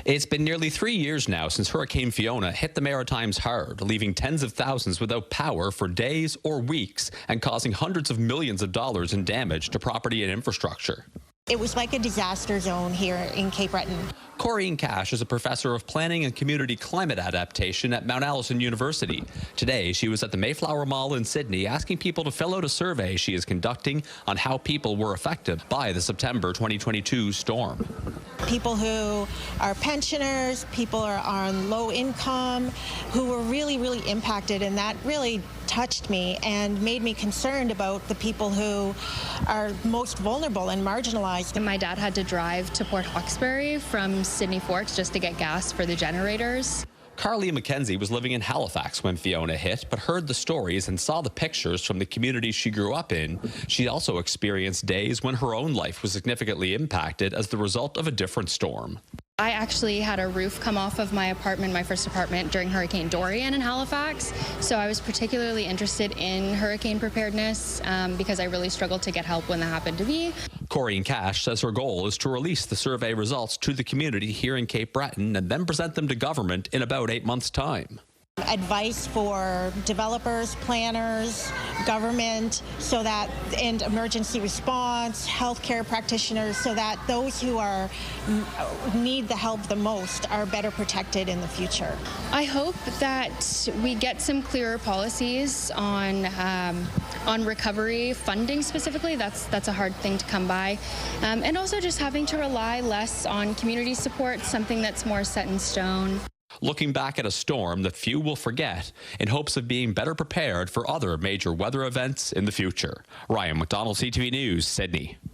It's been nearly 3 years now since Hurricane Fiona hit the Maritimes hard, leaving tens of thousands without power for days or weeks and causing hundreds of millions of dollars in damage to property and infrastructure. It was like a disaster zone here in Cape Breton. Corrine Cash is a professor of planning and community climate adaptation at Mount Allison University. Today, she was at the Mayflower Mall in Sydney asking people to fill out a survey she is conducting on how people were affected by the September 2022 storm. People who are pensioners, people are on low income, who were really impacted, and that really touched me and made me concerned about the people who are most vulnerable and marginalized. And my dad had to drive to Port Hawkesbury from Sydney Forks just to get gas for the generators. Carly McKenzie was living in Halifax when Fiona hit, but heard the stories and saw the pictures from the community she grew up in. She also experienced days when her own life was significantly impacted as the result of a different storm. I actually had a roof come off of my apartment, my first apartment, during Hurricane Dorian in Halifax. So I was particularly interested in hurricane preparedness because I really struggled to get help when that happened to me. Corrine Cash says her goal is to release the survey results to the community here in Cape Breton and then present them to government in about 8 months' time. Advice for developers, planners, government, and emergency response, healthcare practitioners, so that those who need the help the most are better protected in the future. I hope that we get some clearer policies on recovery funding specifically. That's a hard thing to come by, and also just having to rely less on community support, something that's more set in stone. Looking back at a storm that few will forget in hopes of being better prepared for other major weather events in the future. Ryan McDonald, CTV News, Sydney.